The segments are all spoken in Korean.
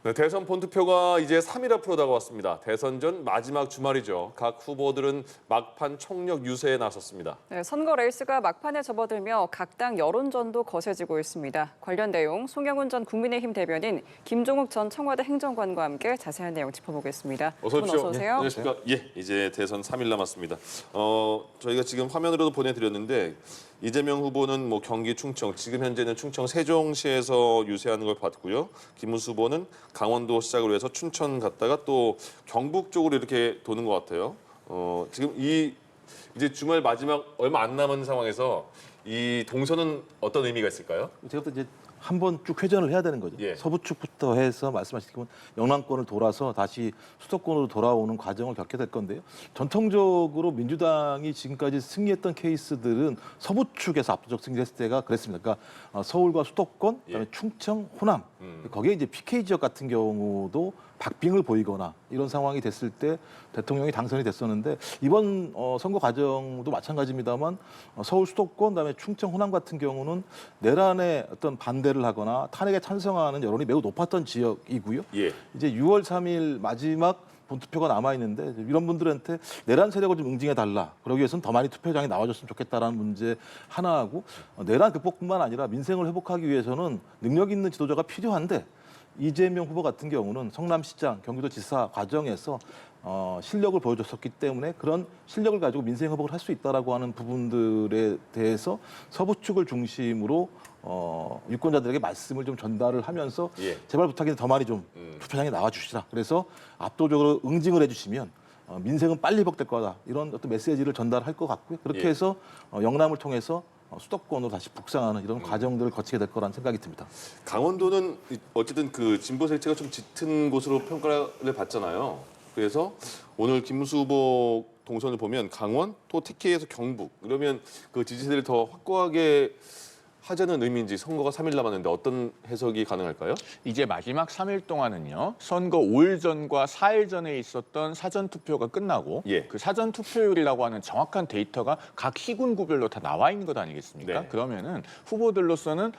네, 대선 본투표가 이제 3일 앞으로 다가왔습니다. 대선 전 마지막 주말이죠. 각 후보들은 막판 총력 유세에 나섰습니다. 네, 선거 레이스가 막판에 접어들며 각 당 여론전도 거세지고 있습니다. 관련 내용 송영훈 전 국민의힘 대변인, 김종욱 전 청와대 행정관과 함께 자세한 내용 짚어보겠습니다. 어서 오십시오. 어서 오세요. 네, 안녕하십니까. 예, 이제 대선 3일 남았습니다. 저희가 지금 화면으로도 보내드렸는데 이재명 후보는 뭐 경기 충청, 지금 현재는 충청 세종시에서 유세하는 걸 봤고요. 김문수 후보는 강원도 시작으로 해서 춘천 갔다가 또 경북 쪽으로 이렇게 도는 것 같아요. 지금 이제 주말 마지막 얼마 안 남은 상황에서 이 동선은 어떤 의미가 있을까요? 제가 또 이제 한번 쭉 회전을 해야 되는 거죠. 예. 서부 축부터 해서 말씀하시면 영남권을 돌아서 다시 수도권으로 돌아오는 과정을 겪게 될 건데요. 전통적으로 민주당이 지금까지 승리했던 케이스들은 서부 축에서 압도적 승리했을 때가 그랬습니다. 그러니까 서울과 수도권, 그다음에 예. 충청, 호남 거기에 이제 PK 지역 같은 경우도 박빙을 보이거나 이런 상황이 됐을 때 대통령이 당선이 됐었는데 이번 선거 과정도 마찬가지입니다만 서울 수도권 그다음에 충청 호남 같은 경우는 내란에 어떤 반대를 하거나 탄핵에 찬성하는 여론이 매우 높았던 지역이고요. 예. 이제 6월 3일 마지막 본투표가 남아 있는데 이런 분들한테 내란 세력을 좀 응징해 달라. 그러기 위해서는 더 많이 투표장에 나와줬으면 좋겠다라는 문제 하나하고 내란 극복뿐만 아니라 민생을 회복하기 위해서는 능력 있는 지도자가 필요한데 이재명 후보 같은 경우는 성남시장, 경기도지사 과정에서 실력을 보여줬었기 때문에 그런 실력을 가지고 민생 회복을 할 수 있다라고 하는 부분들에 대해서 서부 측을 중심으로 유권자들에게 말씀을 좀 전달을 하면서 예. 제발 부탁인데 더 많이 좀 투표장에 나와 주시라. 그래서 압도적으로 응징을 해주시면 민생은 빨리 회복될 거다. 이런 어떤 메시지를 전달할 것 같고요. 그렇게 예. 해서 영남을 통해서 수도권으로 다시 북상하는 이런 과정들을 거치게 될 거라는 생각이 듭니다. 강원도는 어쨌든 그 진보 색채가 좀 짙은 곳으로 평가를 받잖아요. 그래서 오늘 김문수 후보 동선을 보면 강원, 또 TK에서 경북 그러면 그 지지세를 더 확고하게 하자는 의미인지 선거가 3일 남았는데 어떤 해석이 가능할까요? 이제 마지막 3일 동안은요. 선거 5일 전과 4일 전에 있었던 사전 투표가 끝나고 예. 그 사전 투표율이라고 하는 정확한 데이터가 각 시군구별로 다 나와 있는 것 아니겠습니까? 네. 그러면은 후보들로서는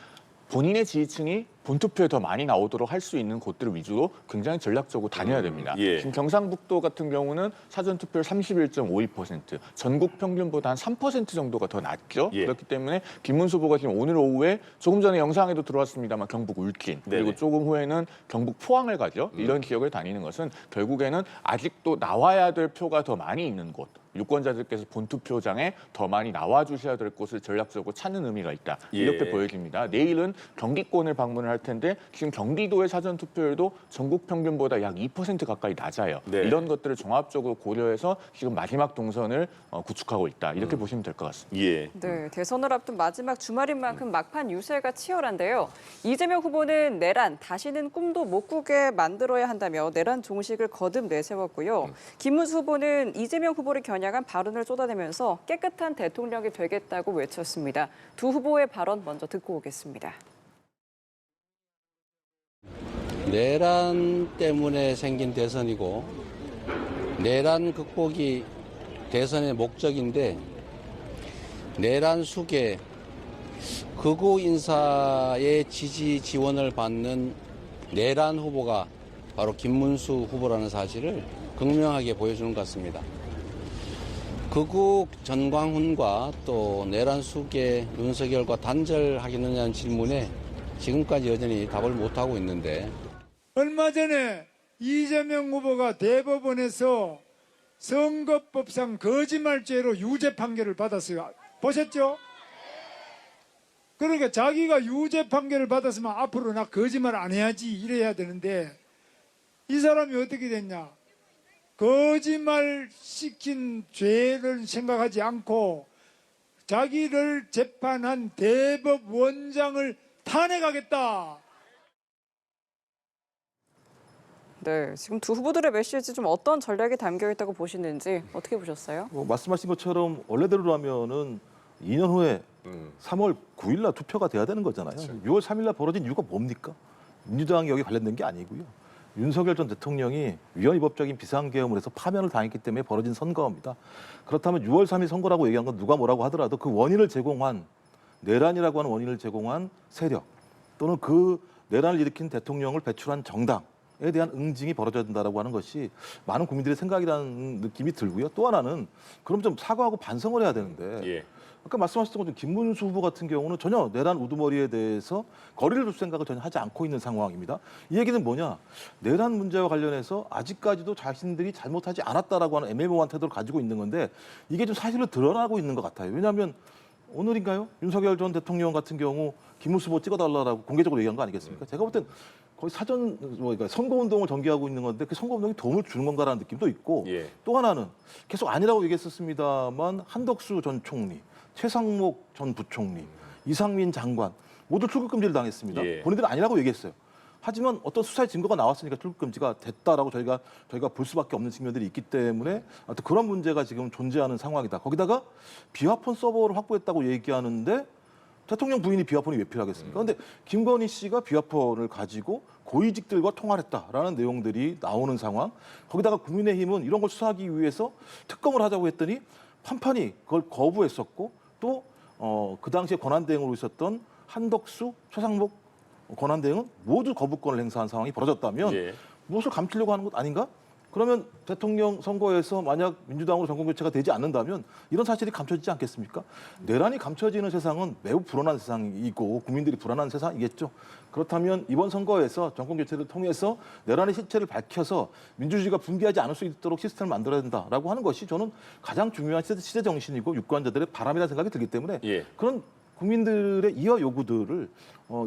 본인의 지지층이 본투표에 더 많이 나오도록 할 수 있는 곳들을 위주로 굉장히 전략적으로 다녀야 됩니다. 예. 지금 경상북도 같은 경우는 사전투표율 31.52%, 전국 평균보다 한 3% 정도가 더 낮죠. 예. 그렇기 때문에 김문수 후보가 지금 오늘 오후에 조금 전에 영상에도 들어왔습니다만 경북 울진, 네네. 그리고 조금 후에는 경북 포항을 가죠. 이런 지역을 다니는 것은 결국에는 아직도 나와야 될 표가 더 많이 있는 곳, 유권자들께서 본투표장에 더 많이 나와주셔야 될 곳을 전략적으로 찾는 의미가 있다. 이렇게 예. 보여집니다. 내일은 경기권을 방문을 할 텐데 지금 경기도의 사전투표율도 전국 평균보다 약 2% 가까이 낮아요. 네. 이런 것들을 종합적으로 고려해서 지금 마지막 동선을 구축하고 있다. 이렇게 보시면 될 것 같습니다. 예. 네, 대선을 앞둔 마지막 주말인 만큼 막판 유세가 치열한데요. 이재명 후보는 내란, 다시는 꿈도 못 꾸게 만들어야 한다며 내란 종식을 거듭 내세웠고요. 김문수 후보는 이재명 후보를 겨냥한 발언을 쏟아내면서 깨끗한 대통령이 되겠다고 외쳤습니다. 두 후보의 발언 먼저 듣고 오겠습니다. 내란 때문에 생긴 대선이고 내란 극복이 대선의 목적인데 내란 숙의 극우 인사의 지지 지원을 받는 내란 후보가 바로 김문수 후보라는 사실을 극명하게 보여주는 것 같습니다. 극우 전광훈과 또 내란 숙의 윤석열과 단절하겠느냐는 질문에 지금까지 여전히 답을 못하고 있는데 얼마 전에 이재명 후보가 대법원에서 선거법상 거짓말죄로 유죄 판결을 받았어요. 보셨죠? 그러니까 자기가 유죄 판결을 받았으면 앞으로 나 거짓말 안 해야지 이래야 되는데 이 사람이 어떻게 됐냐? 거짓말 시킨 죄를 생각하지 않고 자기를 재판한 대법원장을 탄핵하겠다. 네, 지금 두 후보들의 메시지 좀 어떤 전략이 담겨 있다고 보시는지 어떻게 보셨어요? 말씀하신 것처럼 원래대로라면은 2년 후에 3월 9일 날 투표가 돼야 되는 거잖아요. 6월 3일 날 벌어진 이유가 뭡니까? 민주당이 여기 관련된 게 아니고요. 윤석열 전 대통령이 위헌위법적인 비상계엄을 해서 파면을 당했기 때문에 벌어진 선거입니다. 그렇다면 6월 3일 선거라고 얘기한 건 누가 뭐라고 하더라도 그 원인을 제공한 내란이라고 하는 원인을 제공한 세력 또는 그 내란을 일으킨 대통령을 배출한 정당 대한 응징이 벌어져야 된다라고 하는 것이 많은 국민들의 생각이라는 느낌이 들고요. 또 하나는 그럼 좀 사과하고 반성을 해야 되는데 예. 아까 말씀하셨던 것처럼 김문수 후보 같은 경우는 전혀 내란 우두머리에 대해서 거리를 둘 생각을 전혀 하지 않고 있는 상황입니다. 이 얘기는 뭐냐? 내란 문제와 관련해서 아직까지도 자신들이 잘못하지 않았다라고 하는 애매모호한 태도를 가지고 있는 건데 이게 좀 사실로 드러나고 있는 것 같아요. 왜냐하면 오늘인가요? 윤석열 전 대통령 같은 경우 김문수 후보 찍어달라고 공개적으로 얘기한 거 아니겠습니까? 제가 볼 땐 거의 그러니까 선거운동을 전개하고 있는 건데 그 선거운동이 도움을 주는 건가라는 느낌도 있고 예. 또 하나는 계속 아니라고 얘기했었습니다만 한덕수 전 총리, 최상목 전 부총리, 이상민 장관 모두 출국 금지를 당했습니다. 예. 본인들은 아니라고 얘기했어요. 하지만 어떤 수사의 증거가 나왔으니까 출국 금지가 됐다라고 저희가 볼 수밖에 없는 측면들이 있기 때문에 하여튼 그런 문제가 지금 존재하는 상황이다. 거기다가 비화폰 서버를 확보했다고 얘기하는데 대통령 부인이 비화폰이 왜 필요하겠습니까? 그런데 김건희 씨가 비화폰을 가지고 고위직들과 통화를 했다라는 내용들이 나오는 상황. 거기다가 국민의힘은 이런 걸 수사하기 위해서 특검을 하자고 했더니 판판이 그걸 거부했었고 또 그 당시에 권한대행으로 있었던 한덕수, 최상목 권한대행은 모두 거부권을 행사한 상황이 벌어졌다면 예. 무엇을 감추려고 하는 것 아닌가? 그러면 대통령 선거에서 만약 민주당으로 정권교체가 되지 않는다면 이런 사실이 감춰지지 않겠습니까? 내란이 감춰지는 세상은 매우 불안한 세상이고 국민들이 불안한 세상이겠죠. 그렇다면 이번 선거에서 정권교체를 통해서 내란의 실체를 밝혀서 민주주의가 붕괴하지 않을 수 있도록 시스템을 만들어야 된다라고 하는 것이 저는 가장 중요한 시대 정신이고 유권자들의 바람이라는 생각이 들기 때문에 예. 그런 국민들의 이어 요구들을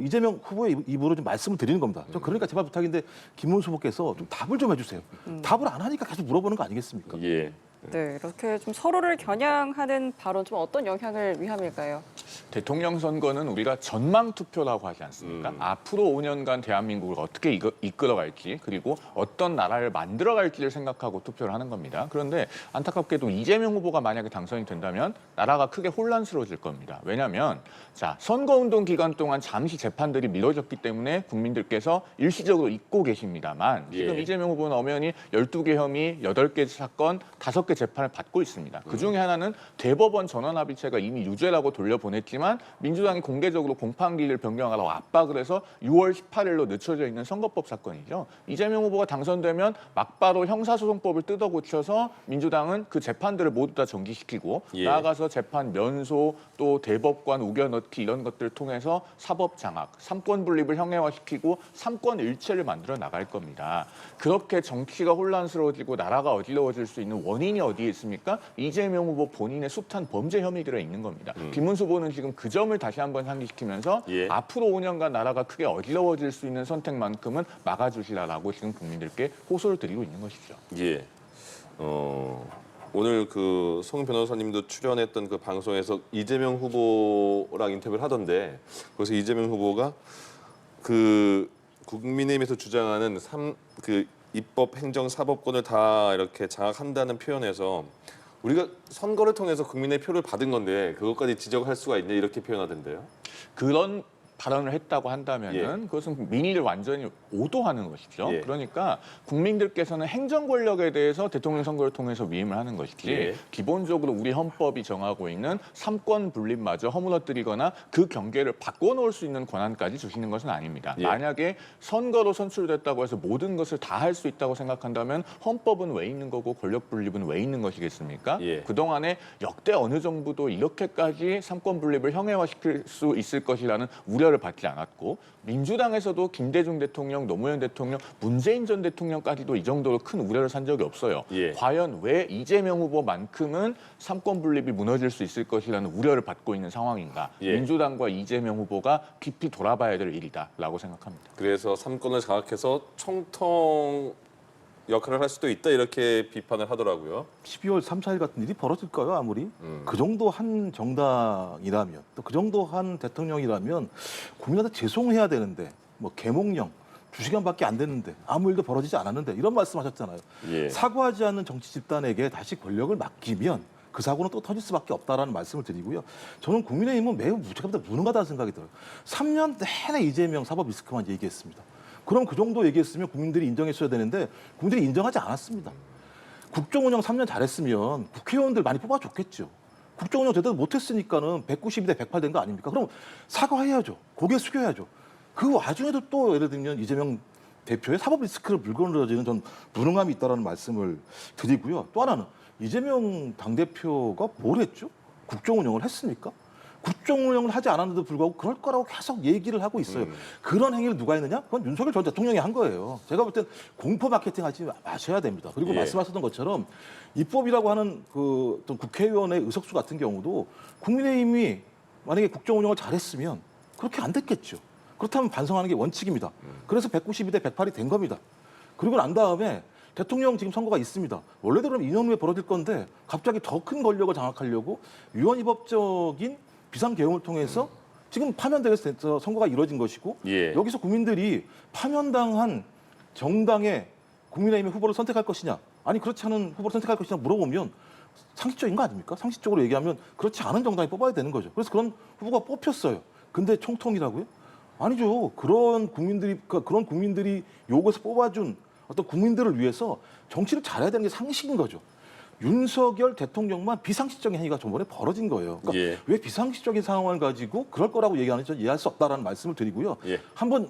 이재명 후보의 입으로 좀 말씀을 드리는 겁니다. 저 그러니까 제발 부탁인데 김문수 후보께서 좀 답을 좀 해주세요. 답을 안 하니까 계속 물어보는 거 아니겠습니까? 예. 네, 이렇게 좀 서로를 겨냥하는 발언 좀 어떤 영향을 위함일까요? 대통령 선거는 우리가 전망 투표라고 하지 않습니까? 앞으로 5년간 대한민국을 어떻게 이끌어갈지 그리고 어떤 나라를 만들어갈지를 생각하고 투표를 하는 겁니다. 그런데 안타깝게도 이재명 후보가 만약에 당선이 된다면 나라가 크게 혼란스러워질 겁니다. 왜냐하면 자 선거운동 기간 동안 잠시 재판들이 미뤄졌기 때문에 국민들께서 일시적으로 잊고 계십니다만 지금 예. 이재명 후보는 엄연히 12개 혐의, 8개 사건, 5개 재판을 받고 있습니다. 그중에 하나는 대법원 전원합의체가 이미 유죄라고 돌려보냈지만 민주당이 공개적으로 공판기일을 변경하라고 압박을 해서 6월 18일로 늦춰져 있는 선거법 사건이죠. 이재명 후보가 당선되면 막바로 형사소송법을 뜯어고쳐서 민주당은 그 재판들을 모두 다 정지시키고 예. 나아가서 재판 면소 또 대법관 우겨넣기 이런 것들을 통해서 사법 장악, 삼권 분립을 형해화시키고 삼권 일체를 만들어 나갈 겁니다. 그렇게 정치가 혼란스러워지고 나라가 어지러워질 수 있는 원인이 어디에 있습니까? 이재명 후보 본인의 숱한 범죄 혐의들에 있는 겁니다. 김문수 후보는 지금 그 점을 다시 한번 상기시키면서 예. 앞으로 5년간 나라가 크게 어지러워질 수 있는 선택만큼은 막아주시라라고 지금 국민들께 호소를 드리고 있는 것이죠. 예. 오늘 그 송 변호사님도 출연했던 그 방송에서 이재명 후보랑 인터뷰를 하던데 거기서 이재명 후보가 그 국민의힘에서 주장하는 그 입법, 행정, 사법권을 다 이렇게 장악한다는 표현에서 우리가 선거를 통해서 국민의 표를 받은 건데 그것까지 지적할 수가 있냐 이렇게 표현하던데요. 그런 발언을 했다고 한다면은 예. 그것은 민의를 완전히 오도하는 것이죠. 예. 그러니까 국민들께서는 행정 권력에 대해서 대통령 선거를 통해서 위임을 하는 것이지 예. 기본적으로 우리 헌법이 정하고 있는 삼권 분립마저 허물어뜨리거나 그 경계를 바꿔놓을 수 있는 권한까지 주시는 것은 아닙니다. 예. 만약에 선거로 선출됐다고 해서 모든 것을 다 할 수 있다고 생각한다면 헌법은 왜 있는 거고 권력 분립은 왜 있는 것이겠습니까? 예. 그동안에 역대 어느 정부도 이렇게까지 삼권 분립을 형해화시킬 수 있을 것이라는 우려를 받지 않았고 민주당에서도 김대중 대통령, 노무현 대통령, 문재인 전 대통령까지도 이 정도로 큰 우려를 산 적이 없어요. 예. 과연 왜 이재명 후보만큼은 삼권 분립이 무너질 수 있을 것이라는 우려를 받고 있는 상황인가? 예. 민주당과 이재명 후보가 깊이 돌아봐야 될 일이다라고 생각합니다. 그래서 삼권을 장악해서 총통 역할을 할 수도 있다 이렇게 비판을 하더라고요. 12월 3, 4일 같은 일이 벌어질까요, 아무리? 그 정도 한 정당이라면, 또 그 정도 한 대통령이라면 국민한테 죄송해야 되는데, 뭐 계몽령, 2시간밖에 안 됐는데 아무 일도 벌어지지 않았는데 이런 말씀하셨잖아요. 예. 사과하지 않는 정치 집단에게 다시 권력을 맡기면 그 사고는 또 터질 수밖에 없다라는 말씀을 드리고요. 저는 국민의힘은 매우 무능하다는 생각이 들어요. 3년 내내 이재명 사법 리스크만 얘기했습니다. 그럼 그 정도 얘기했으면 국민들이 인정했어야 되는데 국민들이 인정하지 않았습니다. 국정운영 3년 잘했으면 국회의원들 많이 뽑아줬겠죠. 국정운영 제대로 못했으니까는 192대 108 된 거 아닙니까? 그럼 사과해야죠. 고개 숙여야죠. 그 와중에도 또 예를 들면 이재명 대표의 사법 리스크를 물건으로지는 전 무능함이 있다라는 말씀을 드리고요. 또 하나는 이재명 당대표가 뭘 했죠? 국정 운영을 했습니까? 국정 운영을 하지 않았는데도 불구하고 그럴 거라고 계속 얘기를 하고 있어요. 그런 행위를 누가 했느냐? 그건 윤석열 전 대통령이 한 거예요. 제가 볼 땐 공포 마케팅 하지 마셔야 됩니다. 그리고 예. 말씀하셨던 것처럼 입법이라고 하는 그 어떤 국회의원의 의석수 같은 경우도 국민의힘이 만약에 국정 운영을 잘했으면 그렇게 안 됐겠죠. 그렇다면 반성하는 게 원칙입니다. 그래서 192대 108이 된 겁니다. 그리고 난 다음에 대통령 지금 선거가 있습니다. 원래대로는 2년 후에 벌어질 건데 갑자기 더 큰 권력을 장악하려고 위헌위법적인 비상계엄을 통해서 지금 파면돼서 선거가 이루어진 것이고 예. 여기서 국민들이 파면당한 정당의 국민의힘의 후보를 선택할 것이냐 아니 그렇지 않은 후보를 선택할 것이냐 물어보면 상식적인 거 아닙니까? 상식적으로 얘기하면 그렇지 않은 정당이 뽑아야 되는 거죠. 그래서 그런 후보가 뽑혔어요. 근데 총통이라고요? 아니죠. 그런 국민들이 요구해서 뽑아준 어떤 국민들을 위해서 정치를 잘해야 되는 게 상식인 거죠. 윤석열 대통령만 비상식적인 행위가 저번에 벌어진 거예요. 그러니까 예. 왜 비상식적인 상황을 가지고 그럴 거라고 얘기하는지 저는 이해할 수 없다라는 말씀을 드리고요. 예. 한번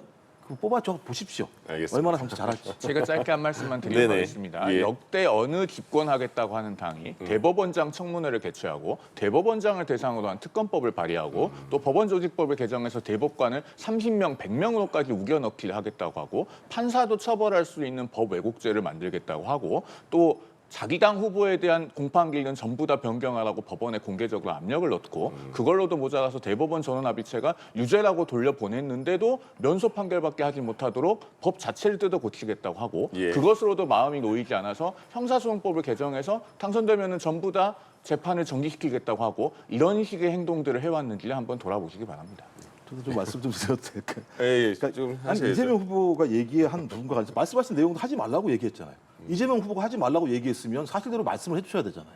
뽑아줘 보십시오. 알겠습니다. 얼마나 정치 잘할지. 제가 짧게 한 말씀만 네네. 드리겠습니다. 예. 역대 어느 집권하겠다고 하는 당이 대법원장 청문회를 개최하고 대법원장을 대상으로 한 특검법을 발의하고 또 법원조직법을 개정해서 대법관을 30명, 100명으로까지 우겨넣기를 하겠다고 하고 판사도 처벌할 수 있는 법 왜곡죄를 만들겠다고 하고 또 자기 당 후보에 대한 공판 기일은 전부 다 변경하라고 법원에 공개적으로 압력을 넣고 그걸로도 모자라서 대법원 전원합의체가 유죄라고 돌려보냈는데도 면소 판결밖에 하지 못하도록 법 자체를 뜯어 고치겠다고 하고 예. 그것으로도 마음이 놓이지 않아서 형사소송법을 개정해서 당선되면은 전부 다 재판을 정지시키겠다고 하고 이런 식의 행동들을 해왔는지를 한번 돌아보시기 바랍니다. 저도 좀 말씀 좀 드려도 될까요? 예, 그러니까 좀 아니, 하셔야죠. 이재명 후보가 얘기한 부분과 같이 말씀하신 내용도 하지 말라고 얘기했잖아요. 이재명 후보가 하지 말라고 얘기했으면 사실대로 말씀을 해주셔야 되잖아요.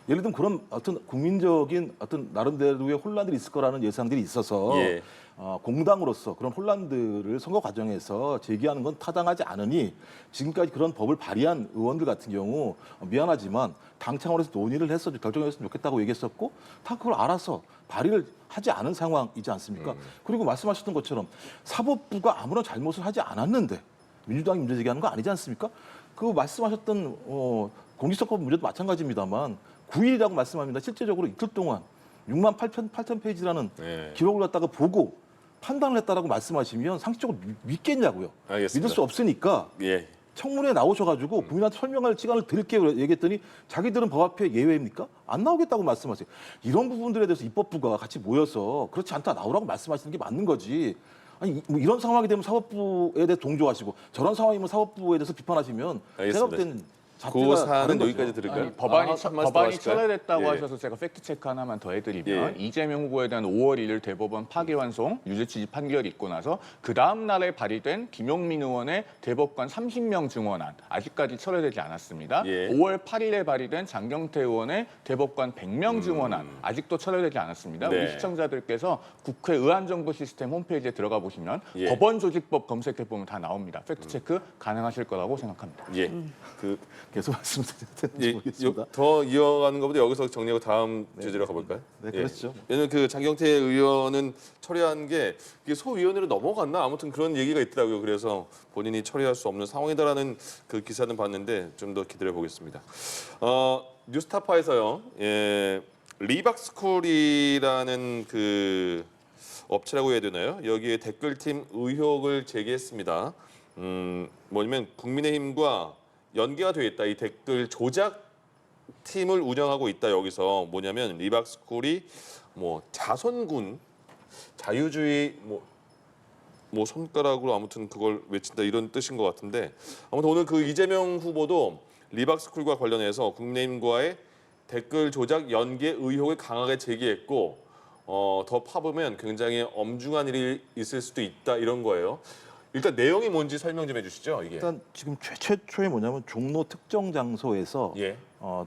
예를 들면 그런 어떤 국민적인 어떤 나름대로의 혼란들이 있을 거라는 예상들이 있어서 예. 공당으로서 그런 혼란들을 선거 과정에서 제기하는 건 타당하지 않으니 지금까지 그런 법을 발의한 의원들 같은 경우 미안하지만 당 차원에서 논의를 했어 결정했으면 좋겠다고 얘기했었고 다 그걸 알아서 발의를 하지 않은 상황이지 않습니까? 그리고 말씀하셨던 것처럼 사법부가 아무런 잘못을 하지 않았는데 민주당이 문제 제기하는 거 아니지 않습니까? 그 말씀하셨던 공직선거법 문제도 마찬가지입니다만 9일이라고 말씀합니다. 실제적으로 이틀 동안 6만 8천 페이지라는 네. 기록을 갖다가 보고 판단을 했다라고 말씀하시면 상식적으로 믿겠냐고요. 알겠습니다. 믿을 수 없으니까 예. 청문회에 나오셔가지고 국민한테 설명할 시간을 드릴게요 얘기했더니 자기들은 법 앞에 예외입니까? 안 나오겠다고 말씀하세요. 이런 부분들에 대해서 입법부가 같이 모여서 그렇지 않다 나오라고 말씀하시는 게 맞는 거지. 아니 뭐 이런 상황이 되면 사법부에 대해 동조하시고 저런 상황이면 사법부에 대해서 비판하시면 제가 볼 때는 그 잣대가 사안은 다른 거죠. 여기까지 들을까요? 아니, 법안이 한 말씀 더 법안이 하실까요? 철회됐다고 예. 하셔서 제가 팩트 체크 하나만 더 해드리면 예. 이재명 후보에 대한 5월 1일 대법원 파기환송 유죄 취지 판결이 있고 나서 그 다음 날에 발의된 김용민 의원의 대법관 30명 증언안 아직까지 철회되지 않았습니다. 예. 5월 8일에 발의된 장경태 의원의 대법관 100명 증언안 아직도 철회되지 않았습니다. 네. 우리 시청자들께서 국회 의안정보 시스템 홈페이지에 들어가 보시면 예. 법원조직법 검색해 보면 다 나옵니다. 팩트 체크 가능하실 거라고 생각합니다. 예. 그 계속 말씀드려도 되는지 예, 모르겠습니다. 더 이어가는 것보다 여기서 정리하고 다음 주제로 가볼까요? 네, 그렇죠. 왜냐면 그 장경태 의원은 처리한 게 이게 소위원회로 넘어갔나 아무튼 그런 얘기가 있더라고요. 그래서 본인이 처리할 수 없는 상황이다라는 그 기사는 봤는데 좀 더 기다려 보겠습니다. 뉴스타파에서요, 예, 리박스쿨이라는 그 업체라고 해야 되나요? 여기에 댓글팀 의혹을 제기했습니다. 뭐냐면 국민의힘과 연계가 되어 있다. 이 댓글 조작 팀을 운영하고 있다. 여기서 뭐냐면 리박스쿨이 뭐 자선군, 자유주의 뭐 손가락으로 아무튼 그걸 외친다 이런 뜻인 것 같은데 아무튼 오늘 그 이재명 후보도 리박스쿨과 관련해서 국민의힘과의 댓글 조작 연계 의혹을 강하게 제기했고 더 파보면 굉장히 엄중한 일이 있을 수도 있다 이런 거예요. 일단 내용이 뭔지 설명 좀 해주시죠. 이게. 일단 지금 최초에 뭐냐면 종로 특정 장소에서 예.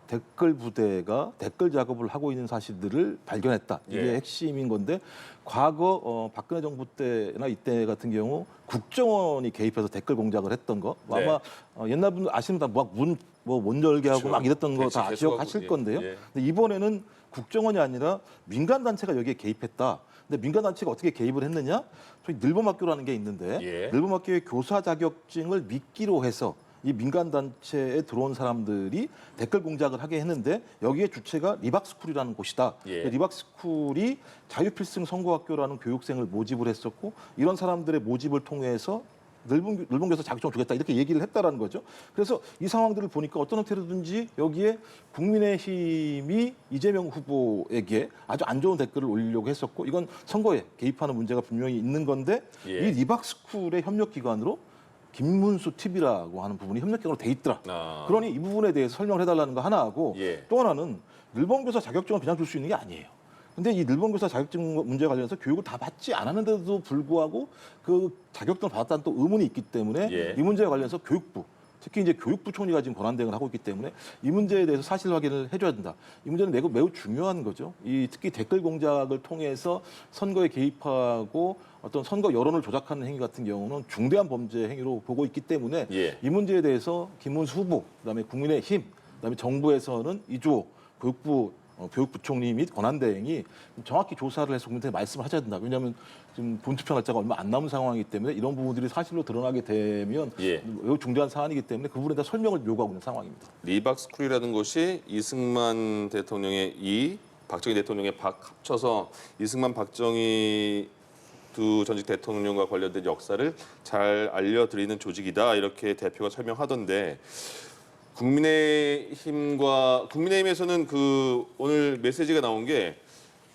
댓글 부대가 댓글 작업을 하고 있는 사실들을 발견했다. 이게 예. 핵심인 건데 과거 박근혜 정부 때나 이때 같은 경우 국정원이 개입해서 댓글 공작을 했던 거 네. 아마 옛날 분들 아시는 분 문 열게 하고 그렇죠. 막 이랬던 거 다 계속하고, 기억하실 예, 건데요. 예. 근데 이번에는 국정원이 아니라 민간 단체가 여기에 개입했다. 근데 민간단체가 어떻게 개입을 했느냐? 저희 늘봄학교라는 게 있는데 예. 늘봄학교의 교사 자격증을 믿기로 해서 이 민간단체에 들어온 사람들이 댓글 공작을 하게 했는데 여기에 주체가 리박스쿨이라는 곳이다. 예. 리박스쿨이 자유필승 선고학교라는 교육생을 모집을 했었고 이런 사람들의 모집을 통해서 늘봉교사 자격증을 주겠다 이렇게 얘기를 했다라는 거죠. 그래서 이 상황들을 보니까 어떤 형태로든지 여기에 국민의힘이 이재명 후보에게 아주 안 좋은 댓글을 올리려고 했었고 이건 선거에 개입하는 문제가 분명히 있는 건데 예. 이 리박스쿨의 협력기관으로 김문수 TV라고 하는 부분이 협력기관으로 돼 있더라. 아. 그러니 이 부분에 대해서 설명을 해달라는 거 하나 하고 예. 또 하나는 늘봉교사 자격증을 그냥 줄 수 있는 게 아니에요. 근데 이 늘봉교사 자격증 문제 관련해서 교육을 다 받지 않았는데도 불구하고 그 자격증을 받았다는 또 의문이 있기 때문에 예. 이 문제에 관련해서 교육부 특히 이제 교육부 총리가 지금 권한 대행을 하고 있기 때문에 이 문제에 대해서 사실 확인을 해줘야 된다. 이 문제는 매우 중요한 거죠. 이 특히 댓글 공작을 통해서 선거에 개입하고 어떤 선거 여론을 조작하는 행위 같은 경우는 중대한 범죄 행위로 보고 있기 때문에 예. 이 문제에 대해서 김문수 후보, 그다음에 국민의힘, 그다음에 정부에서는 이주호 교육부총리 및 권한대행이 정확히 조사를 해서 국민한테 말씀을 하셔야 된다. 왜냐하면 지금 본투표 날짜가 얼마 안 남은 상황이기 때문에 이런 부분들이 사실로 드러나게 되면 예. 매우 중대한 사안이기 때문에 그 부분에 대한 설명을 요구하고 있는 상황입니다. 리박스쿨이라는 곳이 이승만 대통령의 이, 박정희 대통령의 박 합쳐서 이승만 박정희 두 전직 대통령과 관련된 역사를 잘 알려드리는 조직이다 이렇게 대표가 설명하던데 국민의힘에서는 그 오늘 메시지가 나온 게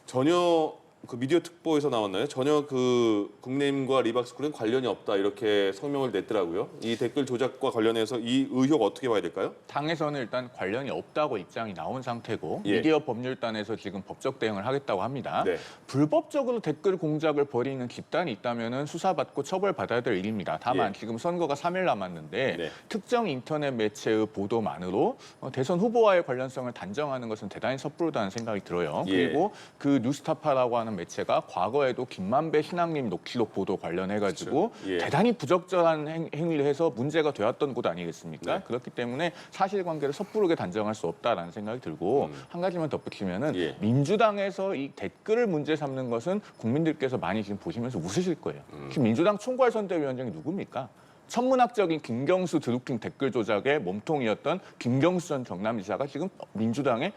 전혀 그 미디어 특보에서 나왔나요? 전혀 그 국민의힘과 리박스쿨은 관련이 없다 이렇게 성명을 냈더라고요. 이 댓글 조작과 관련해서 이 의혹 어떻게 봐야 될까요? 당에서는 일단 관련이 없다고 입장이 나온 상태고 예. 미디어 법률단에서 지금 법적 대응을 하겠다고 합니다. 네. 불법적으로 댓글 공작을 벌이는 집단이 있다면 수사받고 처벌받아야 될 일입니다. 다만 예. 지금 선거가 3일 남았는데 네. 특정 인터넷 매체의 보도만으로 대선 후보와의 관련성을 단정하는 것은 대단히 섣부르다는 생각이 들어요. 예. 그리고 그 뉴스타파라고 하는 매체가 과거에도 김만배 신앙님 녹취록 보도 관련해가지고 그렇죠. 예. 대단히 부적절한 행위를 해서 문제가 되었던 곳 아니겠습니까? 네. 그렇기 때문에 사실관계를 섭부르게 단정할 수 없다라는 생각이 들고 한 가지만 덧붙이면은 예. 민주당에서 이 댓글을 문제 삼는 것은 국민들께서 많이 지금 보시면서 웃으실 거예요. 지금 민주당 총괄선대위원장이 누굽니까? 천문학적인 김경수 드루킹 댓글 조작의 몸통이었던 김경수 전 경남지사가 지금 민주당의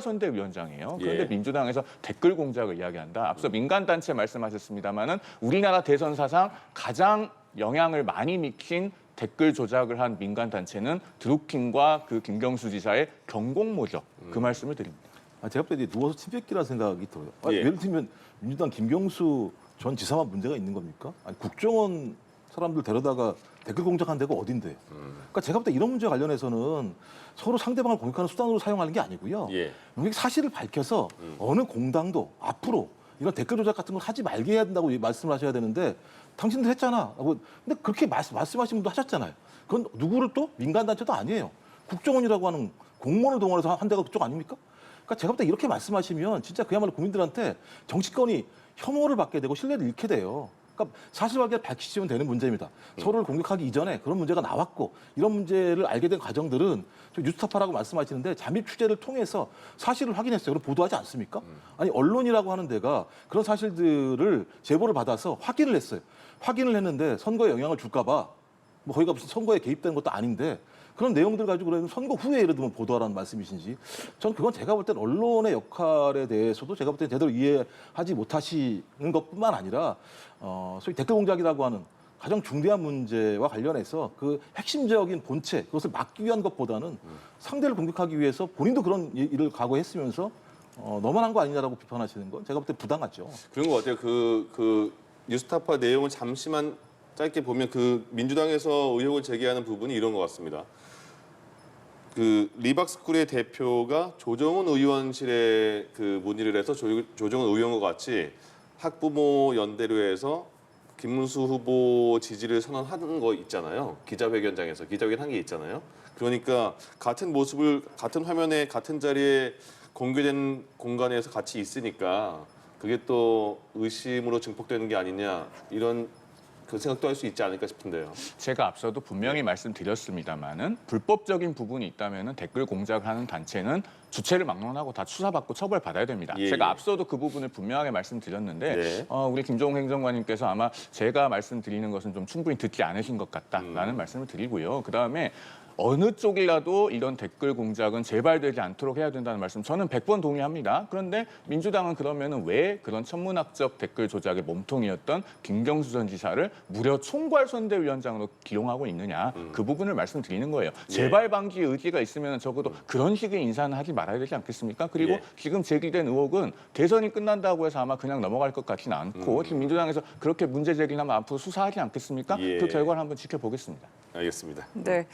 총괄선대위원장이에요. 그런데 예. 민주당에서 댓글 공작을 이야기한다. 앞서 민간단체 말씀하셨습니다마는 우리나라 대선 사상 가장 영향을 많이 미친 댓글 조작을 한 민간단체는 드루킹과 그 김경수 지사의 경공모죠. 그 말씀을 드립니다. 제가 볼 때 누워서 침 뱉기라는 생각이 들어요. 예. 예를 들면 민주당 김경수 전 지사만 문제가 있는 겁니까? 아니, 국정원 사람들 데려다가 댓글 공작한 데가 어딘데요? 그러니까 제가 볼 때 이런 문제 관련해서는 서로 상대방을 공격하는 수단으로 사용하는 게 아니고요. 예. 여기 사실을 밝혀서 어느 공당도 앞으로 이런 댓글 조작 같은 걸 하지 말게 해야 된다고 말씀을 하셔야 되는데 당신들 했잖아. 근데 그렇게 말씀하신 분도 하셨잖아요. 그건 누구를 또 민간단체도 아니에요. 국정원이라고 하는 공무원을 동원해서 한 데가 그쪽 아닙니까? 그러니까 제가 볼 때 이렇게 말씀하시면 진짜 그야말로 국민들한테 정치권이 혐오를 받게 되고 신뢰를 잃게 돼요. 그러니까 사실관계를 밝히시면 되는 문제입니다. 서로를 공격하기 이전에 그런 문제가 나왔고 이런 문제를 알게 된 과정들은 뉴스타파라고 말씀하시는데 잠입 취재를 통해서 사실을 확인했어요. 그럼 보도하지 않습니까? 아니 언론이라고 하는 데가 그런 사실들을 제보를 받아서 확인을 했어요. 확인을 했는데 선거에 영향을 줄까 봐 뭐 거기가 무슨 선거에 개입되는 것도 아닌데 그런 내용들 가지고 그러면 선거 후에 예를 들면 보도하라는 말씀이신지 저는 그건 제가 볼 때는 언론의 역할에 대해서도 제가 볼 때는 제대로 이해하지 못하시는 것뿐만 아니라 소위 댓글 공작이라고 하는 가장 중대한 문제와 관련해서 그 핵심적인 본체 그것을 막기 위한 것보다는 상대를 공격하기 위해서 본인도 그런 일을 각오했으면서 너무한 거 아니냐라고 비판하시는 건 제가 볼 때 부당하죠. 그런 거 어때요? 그 뉴스타파 내용을 잠시만 짧게 보면 그 민주당에서 의혹을 제기하는 부분이 이런 것 같습니다. 그 리박스쿨의 대표가 조정훈 의원실에 그 문의를 해서 조정훈 의원과 같이 학부모 연대로 김문수 후보 지지를 선언하는 거 있잖아요. 기자회견장에서 기자회견 한 게 있잖아요. 그러니까 같은 모습을 같은 화면에 같은 자리에 공개된 공간에서 같이 있으니까 그게 또 의심으로 증폭되는 게 아니냐 이런 그 생각도 할 수 있지 않을까 싶은데요. 제가 앞서도 분명히 말씀드렸습니다마는 불법적인 부분이 있다면은 댓글 공작을 하는 단체는 주체를 막론하고 다 수사받고 처벌받아야 됩니다. 예, 제가 예. 앞서도 그 부분을 분명하게 말씀드렸는데 네. 우리 김종욱 행정관님께서 아마 제가 말씀드리는 것은 좀 충분히 듣지 않으신 것 같다라는 말씀을 드리고요. 그다음에 어느 쪽이라도 이런 댓글 공작은 재발되지 않도록 해야 된다는 말씀 저는 100번 동의합니다. 그런데 민주당은 그러면은 왜 그런 천문학적 댓글 조작의 몸통이었던 김경수 전 지사를 무려 총괄선대위원장으로 기용하고 있느냐 그 부분을 말씀드리는 거예요. 재발 방지 의지가 있으면 적어도 그런 식의 인사는 하지 말아야 되지 않겠습니까? 그리고 예. 지금 제기된 의혹은 대선이 끝난다고 해서 아마 그냥 넘어갈 것 같지는 않고 지금 민주당에서 그렇게 문제 제기하면 앞으로 수사하지 않겠습니까? 예. 그 결과를 한번 지켜보겠습니다. 알겠습니다. 네.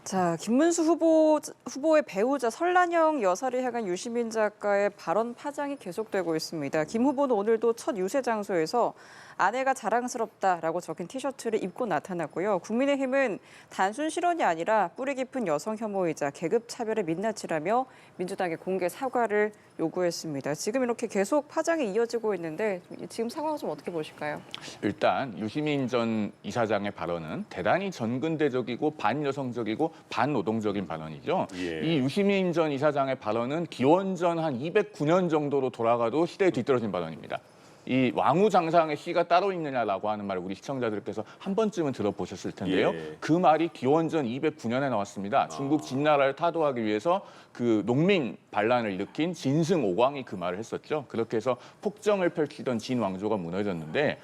자, 김문수 후보의 배우자 설란영 여사를 향한 유시민 작가의 발언 파장이 계속되고 있습니다. 김 후보는 오늘도 첫 유세 장소에서 아내가 자랑스럽다라고 적힌 티셔츠를 입고 나타났고요. 국민의힘은 단순 실언이 아니라 뿌리 깊은 여성 혐오이자 계급 차별의 민낯이라며 민주당에 공개 사과를 요구했습니다. 지금 이렇게 계속 파장이 이어지고 있는데 지금 상황을 좀 어떻게 보실까요? 일단 유시민 전 이사장의 발언은 대단히 전근대적이고 반여성적이고 반노동적인 발언이죠. 예. 이 유시민 전 이사장의 발언은 기원전 한 209년 정도로 돌아가도 시대에 뒤떨어진 발언입니다. 이 왕후장상의 시가 따로 있느냐라고 하는 말을 우리 시청자들께서 한 번쯤은 들어보셨을 텐데요. 예. 그 말이 기원전 209년에 나왔습니다. 중국 진나라를 타도하기 위해서 그 농민 반란을 일으킨 진승 오광이 그 말을 했었죠. 그렇게 해서 폭정을 펼치던 진 왕조가 무너졌는데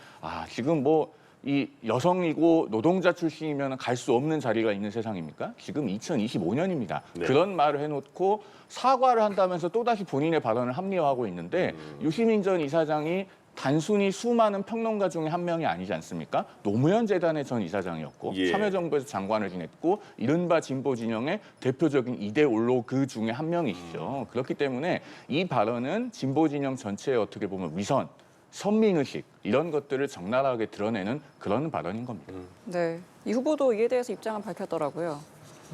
지금 뭐 이 여성이고 노동자 출신이면 갈 수 없는 자리가 있는 세상입니까? 지금 2025년입니다. 네. 그런 말을 해놓고 사과를 한다면서 또다시 본인의 발언을 합리화하고 있는데 유시민 전 이사장이 단순히 수많은 평론가 중에 한 명이 아니지 않습니까? 노무현 재단의 전 이사장이었고 예. 참여정부에서 장관을 지냈고 이른바 진보 진영의 대표적인 이데올로그 중에 한 명이시죠. 그렇기 때문에 이 발언은 진보 진영 전체에 어떻게 보면 위선, 선민의식 이런 것들을 적나라하게 드러내는 그런 발언인 겁니다. 네. 이 후보도 이에 대해서 입장을 밝혔더라고요.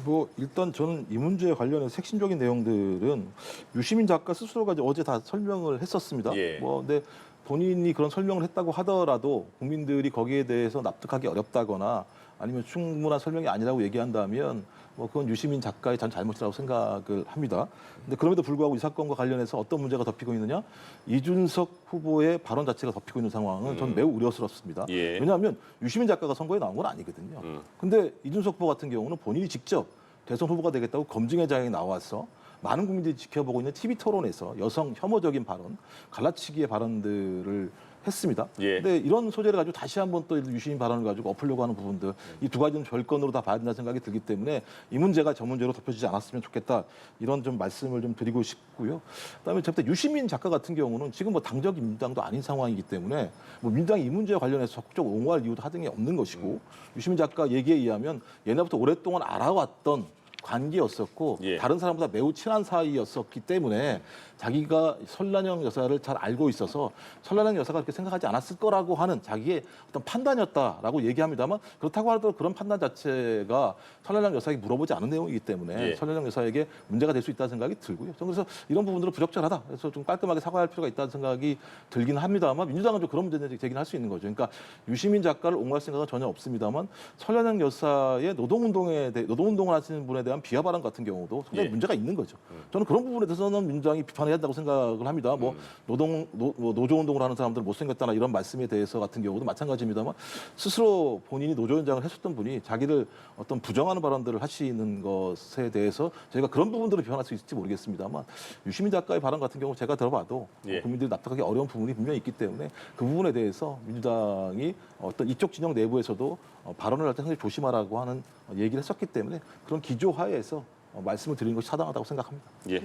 뭐 일단 저는 이 문제에 관련해서 핵심적인 내용들은 유시민 작가 스스로가 이제 어제 다 설명을 했었습니다. 예. 근데 본인이 그런 설명을 했다고 하더라도 국민들이 거기에 대해서 납득하기 어렵다거나 아니면 충분한 설명이 아니라고 얘기한다면 뭐 그건 유시민 작가의 전 잘못이라고 생각을 합니다. 근데 그럼에도 불구하고 이 사건과 관련해서 어떤 문제가 덮이고 있느냐? 이준석 후보의 발언 자체가 덮이고 있는 상황은 전 매우 우려스럽습니다. 예. 왜냐하면 유시민 작가가 선거에 나온 건 아니거든요. 근데 이준석 후보 같은 경우는 본인이 직접 대선 후보가 되겠다고 검증회장에 나와서 많은 국민들이 지켜보고 있는 TV 토론에서 여성 혐오적인 발언, 갈라치기의 발언들을 했습니다. 예. 근데 이런 소재를 가지고 다시 한번 또 유시민 발언을 가지고 엎으려고 하는 부분들 이 두 가지는 별건으로 다 봐야 된다는 생각이 들기 때문에 이 문제가 저 문제로 덮여지지 않았으면 좋겠다 이런 좀 말씀을 좀 드리고 싶고요. 그다음에 저때 유시민 작가 같은 경우는 지금 뭐 당적이 민주당도 아닌 상황이기 때문에 뭐 민주당이 이 문제와 관련해서 적극적 옹호할 이유도 하등이 없는 것이고 유시민 작가 얘기에 의하면 옛날부터 오랫동안 알아왔던 관계였었고 예. 다른 사람보다 매우 친한 사이였었기 때문에 자기가 설란영 여사를 잘 알고 있어서 설란영 여사가 그렇게 생각하지 않았을 거라고 하는 자기의 어떤 판단이었다라고 얘기합니다만 그렇다고 하더라도 그런 판단 자체가 설란영 여사에게 물어보지 않은 내용이기 때문에 예. 설란영 여사에게 문제가 될 수 있다는 생각이 들고요. 저는 그래서 이런 부분들은 부적절하다. 그래서 좀 깔끔하게 사과할 필요가 있다는 생각이 들긴 합니다만 민주당은 좀 그런 문제 제기는 할 수 있는 거죠. 그러니까 유시민 작가를 옹호할 생각은 전혀 없습니다만 설란영 여사의 노동운동을 하시는 분에 대한 비하 발언 같은 경우도 상당히 예. 문제가 있는 거죠. 저는 그런 부분에 대해서는 민주당이 비판해야 한다고 생각을 합니다. 뭐 노조운동을 하는 사람들 못생겼다나 이런 말씀에 대해서 같은 경우도 마찬가지입니다만 스스로 본인이 노조위원장을 했었던 분이 자기를 어떤 부정하는 발언들을 하시는 것에 대해서 저희가 그런 부분들을 비판할 수 있을지 모르겠습니다만 유시민 작가의 발언 같은 경우 제가 들어봐도 예. 국민들이 납득하기 어려운 부분이 분명히 있기 때문에 그 부분에 대해서 민주당이 어떤 이쪽 진영 내부에서도 발언을 할 때 상당히 조심하라고 하는 얘기를 했었기 때문에 그런 기조하에서 말씀을 드리는 것이 타당하다고 생각합니다. 예.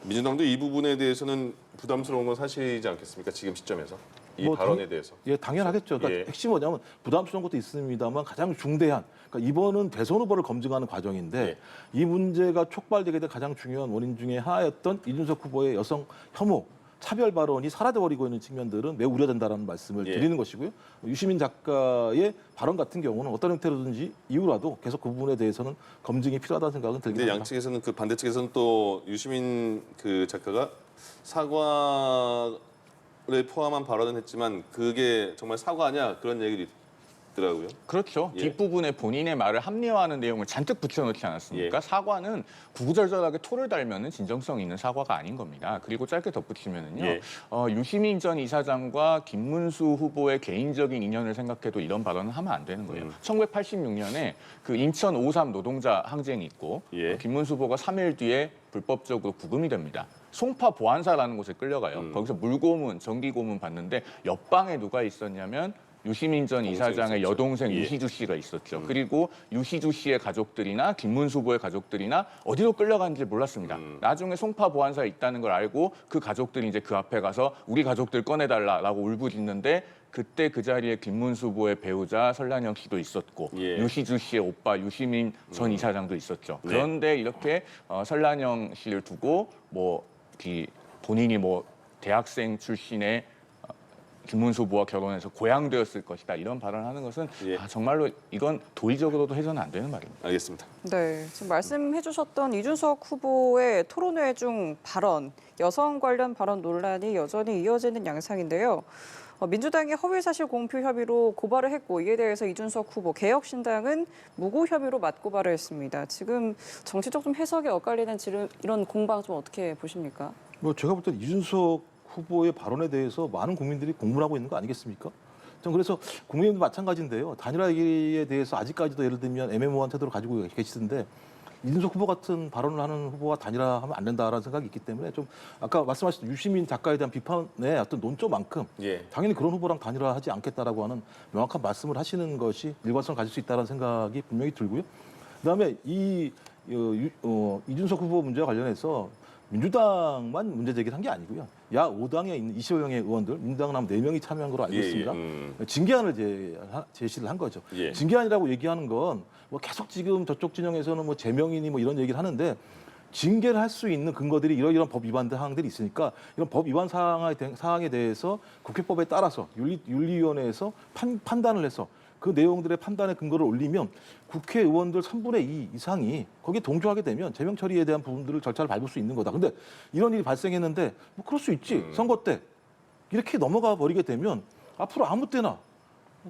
민주당도 이 부분에 대해서는 부담스러운 건 사실이지 않겠습니까? 지금 시점에서 이 뭐 발언에 대해서. 예, 당연하겠죠. 그러니까 예. 핵심이 뭐냐면 부담스러운 것도 있습니다만 가장 중대한 그러니까 이번은 대선 후보를 검증하는 과정인데 예. 이 문제가 촉발되게 된 가장 중요한 원인 중에 하나였던 이준석 후보의 여성 혐오 차별 발언이 사라져버리고 있는 측면들은 매우 우려된다라는 말씀을 예. 드리는 것이고요. 유시민 작가의 발언 같은 경우는 어떤 형태로든지 이유라도 계속 그 부분에 대해서는 검증이 필요하다는 생각은 들긴 근데 합니다. 양측에서는 그 반대 측에서는 또 유시민 그 작가가 사과를 포함한 발언은 했지만 그게 정말 사과냐 그런 얘기를 있더라고요. 그렇죠. 예. 뒷부분에 본인의 말을 합리화하는 내용을 잔뜩 붙여놓지 않았습니까? 예. 사과는 구구절절하게 토를 달면은 진정성 있는 사과가 아닌 겁니다. 그리고 짧게 덧붙이면은요. 예. 유시민 전 이사장과 김문수 후보의 개인적인 인연을 생각해도 이런 발언은 하면 안 되는 거예요. 1986년에 그 인천 5.3 노동자 항쟁이 있고 예. 김문수 후보가 3일 뒤에 불법적으로 구금이 됩니다. 송파 보안사라는 곳에 끌려가요. 거기서 물고문, 전기고문 받는데 옆방에 누가 있었냐면 유시민 전 이사장의 있었죠. 여동생 예. 유시주 씨가 있었죠. 그리고 유시주 씨의 가족들이나 김문수 후보의 가족들이나 어디로 끌려갔는지 몰랐습니다. 나중에 송파 보안사에 있다는 걸 알고 그 가족들이 이제 그 앞에 가서 우리 가족들 꺼내달라라고 울부짖는데 그때 그 자리에 김문수 후보의 배우자 설란영 씨도 있었고 예. 유시주 씨의 오빠 유시민 전 이사장도 있었죠. 네. 그런데 이렇게 설란영 씨를 두고 본인이 대학생 출신의 김문수 후보와 결혼해서 고향되었을 것이다 이런 발언을 하는 것은 예. 정말로 이건 도의적으로도 해서는 안 되는 말입니다. 알겠습니다. 네, 지금 말씀해주셨던 이준석 후보의 토론회 중 발언, 여성 관련 발언 논란이 여전히 이어지는 양상인데요. 민주당이 허위사실 공표 혐의로 고발을 했고 이에 대해서 이준석 후보 개혁신당은 무고 혐의로 맞고발을 했습니다. 지금 정치적 좀 해석이 엇갈리는 이런 공방 좀 어떻게 보십니까? 뭐 제가 볼 때 이준석 후보의 발언에 대해서 많은 국민들이 공분하고 있는 거 아니겠습니까? 전 그래서 국민도 마찬가지인데요. 단일화 얘기에 대해서 아직까지도 예를 들면 애매모호한 태도를 가지고 계시던데 이준석 후보 같은 발언을 하는 후보와 단일화하면 안 된다라는 생각이 있기 때문에 좀 아까 말씀하신 유시민 작가에 대한 비판의 어떤 논조만큼 예. 당연히 그런 후보랑 단일화하지 않겠다라고 하는 명확한 말씀을 하시는 것이 일관성을 가질 수 있다는 생각이 분명히 들고요. 그다음에 이준석 후보 문제와 관련해서 민주당만 문제 제기를 한 게 아니고요. 야 5당에 있는 20여명의 의원들, 민주당은 한 4명이 참여한 걸로 알고 있습니다. 징계안을 제시를 한 거죠. 예. 징계안이라고 얘기하는 건 뭐 계속 지금 저쪽 진영에서는 뭐 제명이니 뭐 이런 얘기를 하는데 징계를 할 수 있는 근거들이 이런 법 위반 사항들이 있으니까 이런 법 위반 사항에 대해서 국회법에 따라서 윤리위원회에서 판단을 해서 그 내용들의 판단의 근거를 올리면 국회의원들 3분의 2 이상이 거기에 동조하게 되면 제명 처리에 대한 부분들을 절차를 밟을 수 있는 거다. 근데 이런 일이 발생했는데 뭐 그럴 수 있지. 선거 때 이렇게 넘어가 버리게 되면 앞으로 아무 때나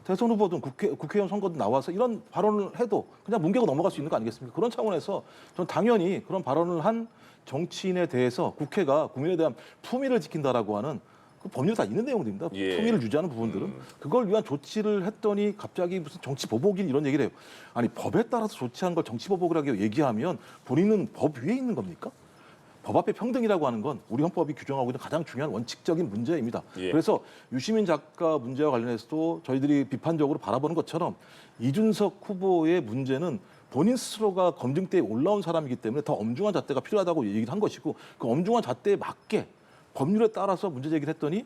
대선 후보든 국회의원 선거든 나와서 이런 발언을 해도 그냥 뭉개고 넘어갈 수 있는 거 아니겠습니까? 그런 차원에서 전 당연히 그런 발언을 한 정치인에 대해서 국회가 국민에 대한 품위를 지킨다라고 하는 그 법률 다 있는 내용들입니다. 예. 품위를 유지하는 부분들은 그걸 위한 조치를 했더니 갑자기 무슨 정치 보복인 이런 얘기를 해요. 아니 법에 따라서 조치한 걸 정치 보복이라고 얘기하면 본인은 법 위에 있는 겁니까? 법 앞에 평등이라고 하는 건 우리 헌법이 규정하고 있는 가장 중요한 원칙적인 문제입니다. 예. 그래서 유시민 작가 문제와 관련해서도 저희들이 비판적으로 바라보는 것처럼 이준석 후보의 문제는 본인 스스로가 검증대에 올라온 사람이기 때문에 더 엄중한 잣대가 필요하다고 얘기를 한 것이고 그 엄중한 잣대에 맞게 법률에 따라서 문제 제기를 했더니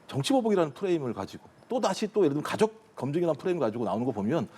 정치보복이라는 프레임을 가지고 또 다시 또 예를 들면 가족 검증이라는 프레임을 가지고 나오는 거 보면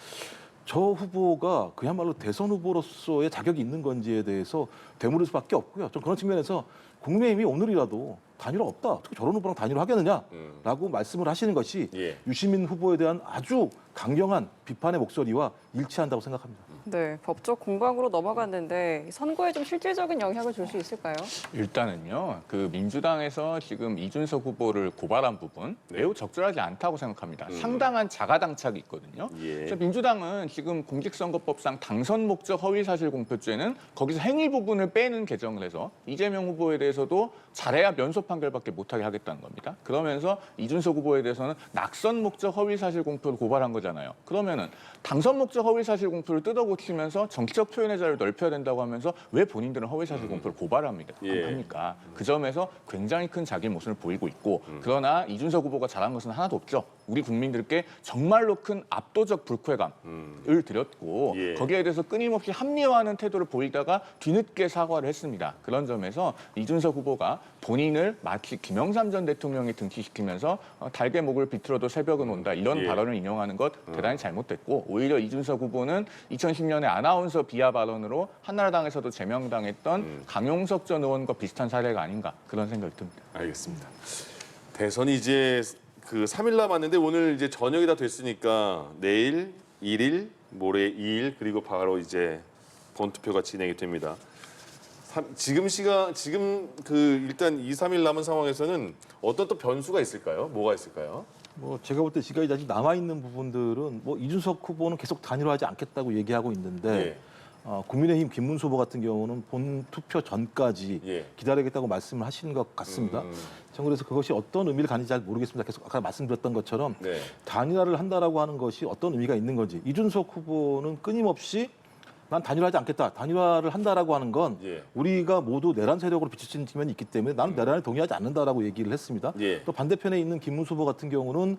저 후보가 그야말로 대선 후보로서의 자격이 있는 건지에 대해서 되물을 수밖에 없고요. 좀 그런 측면에서 국민의힘이 오늘이라도 단일화 없다. 어떻게 저런 후보랑 단일화 하겠느냐라고 말씀을 하시는 것이 예. 유시민 후보에 대한 아주 강경한 비판의 목소리와 일치한다고 생각합니다. 네, 법적 공방으로 넘어갔는데 선거에 좀 실질적인 영향을 줄 수 있을까요? 일단은요, 그 민주당에서 지금 이준석 후보를 고발한 부분 매우 적절하지 않다고 생각합니다. 상당한 자가당착이 있거든요. 예. 그래서 민주당은 지금 공직선거법상 당선 목적 허위사실 공표죄는 거기서 행위 부분을 빼는 개정을 해서 이재명 후보에 대해서도 잘해야 면소 판결밖에 못하게 하겠다는 겁니다. 그러면서 이준석 후보에 대해서는 낙선 목적 허위사실 공표를 고발한 거잖아요. 그러면은 당선 목적 허위사실 공표를 뜯어고치면서 정치적 표현의 자유를 넓혀야 된다고 하면서 왜 본인들은 허위사실 공표를 고발합니다. 예. 합니까? 그 점에서 굉장히 큰 자기 모습을 보이고 있고 그러나 이준석 후보가 잘한 것은 하나도 없죠. 우리 국민들께 정말로 큰 압도적 불쾌감을 드렸고 예. 거기에 대해서 끊임없이 합리화하는 태도를 보이다가 뒤늦게 사과를 했습니다. 그런 점에서 이준석 후보가 본인을 마치 김영삼 전 대통령이 등치시키면서 달개 목을 비틀어도 새벽은 온다 이런 예. 발언을 인용하는 것 대단히 잘못됐고 오히려 이준석 후보는 2010년에 아나운서 비하 발언으로 한나라당에서도 제명당했던 강용석 전 의원과 비슷한 사례가 아닌가 그런 생각이 듭니다. 알겠습니다. 대선이 이제 그 3일 남았는데 오늘 이제 저녁이 다 됐으니까 내일 1일, 모레 2일 그리고 바로 이제 본투표가 진행이 됩니다. 지금 그 일단 2, 3일 남은 상황에서는 어떤 또 변수가 있을까요? 뭐가 있을까요? 뭐 제가 볼 때 지금까지 아직 남아 있는 부분들은 뭐 이준석 후보는 계속 단일화하지 않겠다고 얘기하고 있는데 예. 국민의힘 김문수 후보 같은 경우는 본 투표 전까지 예. 기다리겠다고 말씀을 하시는 것 같습니다. 저는 그래서 그것이 어떤 의미를 가는지 잘 모르겠습니다. 계속 아까 말씀드렸던 것처럼 네. 단일화를 한다라고 하는 것이 어떤 의미가 있는 건지 이준석 후보는 끊임없이 난 단일화하지 않겠다. 단일화를 한다라고 하는 건 예. 우리가 모두 내란 세력으로 비춰지는 측면이 있기 때문에 나는 내란에 동의하지 않는다라고 얘기를 했습니다. 예. 또 반대편에 있는 김문수 후보 같은 경우는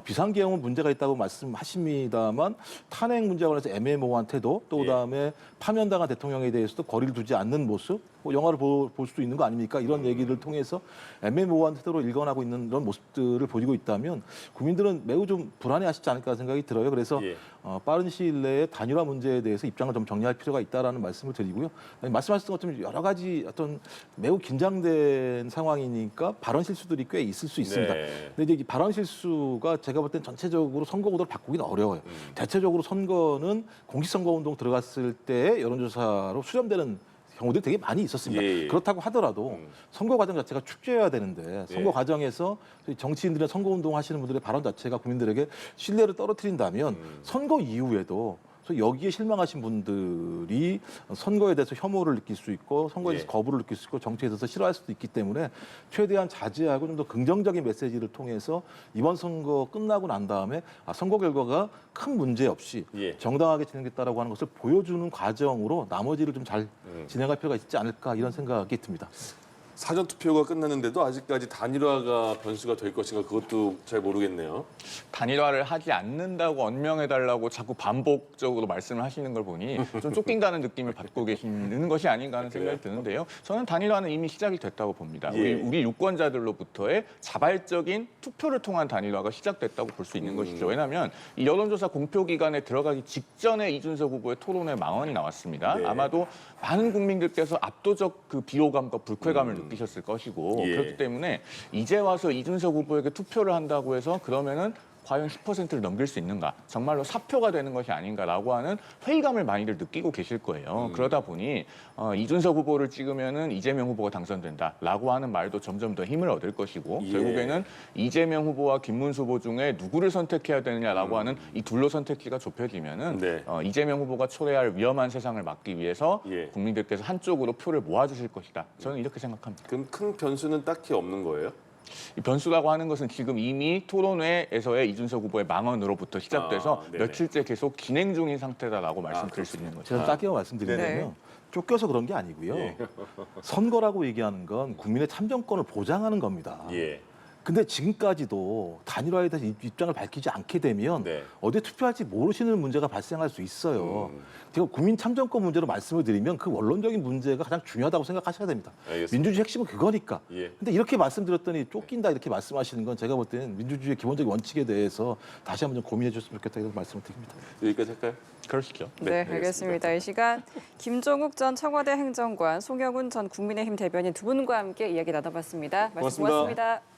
비상계엄은 문제가 있다고 말씀하십니다만 탄핵 문제와 관해서 애매모호한 태도 또 예. 그다음에 파면당한 대통령에 대해서도 거리를 두지 않는 모습 뭐 영화를 볼 수도 있는 거 아닙니까? 이런 얘기를 통해서 애매모호한 태도로 일관하고 있는 이런 모습들을 보이고 있다면 국민들은 매우 좀 불안해하시지 않을까 생각이 들어요. 그래서 예. 빠른 시일 내에 단일화 문제에 대해서 입장을 좀 정리할 필요가 있다라는 말씀을 드리고요. 말씀하셨던 것처럼 여러 가지 어떤 매우 긴장된 상황이니까 발언 실수들이 꽤 있을 수 있습니다. 네. 근데 이제 이 발언 실수가 제가 볼 땐 전체적으로 선거 구도를 바꾸기는 어려워요. 대체적으로 선거는 공직선거운동 들어갔을 때 여론조사로 수렴되는 경우들이 되게 많이 있었습니다. 예, 예. 그렇다고 하더라도 선거 과정 자체가 축제여야 되는데 선거 예. 과정에서 정치인들의 선거운동 하시는 분들의 발언 자체가 국민들에게 신뢰를 떨어뜨린다면 선거 이후에도 그래서 여기에 실망하신 분들이 선거에 대해서 혐오를 느낄 수 있고 선거에 대해서 예. 거부를 느낄 수 있고 정치에 대해서 싫어할 수도 있기 때문에 최대한 자제하고 좀 더 긍정적인 메시지를 통해서 이번 선거 끝나고 난 다음에 선거 결과가 큰 문제 없이 예. 정당하게 진행됐다라고 하는 것을 보여주는 과정으로 나머지를 좀 잘 진행할 필요가 있지 않을까 이런 생각이 듭니다. 사전 투표가 끝났는데도 아직까지 단일화가 변수가 될 것인가 그것도 잘 모르겠네요. 단일화를 하지 않는다고 언명해달라고 자꾸 반복적으로 말씀을 하시는 걸 보니 좀 쫓긴다는 느낌을 받고 계시는 것이 아닌가 하는 생각이 드는데요. 저는 단일화는 이미 시작이 됐다고 봅니다. 예. 우리 유권자들로부터의 자발적인 투표를 통한 단일화가 시작됐다고 볼 수 있는 것이죠. 왜냐하면 이 여론조사 공표 기간에 들어가기 직전에 이준석 후보의 토론회 망언이 나왔습니다. 네. 아마도 많은 국민들께서 압도적 그 비호감과 불쾌감을 느끼셨을 것이고 예. 그렇기 때문에 이제 와서 이준석 후보에게 투표를 한다고 해서 그러면은 과연 10%를 넘길 수 있는가? 정말로 사표가 되는 것이 아닌가라고 하는 회의감을 많이들 느끼고 계실 거예요. 그러다 보니 이준석 후보를 찍으면은 이재명 후보가 당선된다라고 하는 말도 점점 더 힘을 얻을 것이고 예. 결국에는 이재명 후보와 김문수 후보 중에 누구를 선택해야 되느냐라고 하는 이 둘로 선택지가 좁혀지면은 네. 이재명 후보가 초래할 위험한 세상을 막기 위해서 예. 국민들께서 한쪽으로 표를 모아주실 것이다. 저는 이렇게 생각합니다. 그럼 큰 변수는 딱히 없는 거예요? 이 변수라고 하는 것은 지금 이미 토론회에서의 이준석 후보의 망언으로부터 시작돼서 네네. 며칠째 계속 진행 중인 상태다라고 말씀드릴 수 있는 거죠. 제가 짧게 말씀드리면요. 네네. 쫓겨서 그런 게 아니고요. 예. 선거라고 얘기하는 건 국민의 참정권을 보장하는 겁니다. 예. 근데 지금까지도 단일화에 대해서 입장을 밝히지 않게 되면 네. 어디에 투표할지 모르시는 문제가 발생할 수 있어요. 제가 국민 참정권 문제로 말씀을 드리면 그 원론적인 문제가 가장 중요하다고 생각하셔야 됩니다. 알겠습니다. 민주주의 핵심은 그거니까. 예. 근데 이렇게 말씀드렸더니 쫓긴다 이렇게 말씀하시는 건 제가 볼 때는 민주주의의 기본적인 원칙에 대해서 다시 한번 좀 고민해 주셨으면 좋겠다 이런 말씀을 드립니다. 여기까지 할까요? 그러시죠. 네, 알겠습니다. 이 시간 김종욱 전 청와대 행정관, 송영훈 전 국민의힘 대변인 두 분과 함께 이야기 나눠봤습니다. 말씀 고맙습니다. 고맙습니다.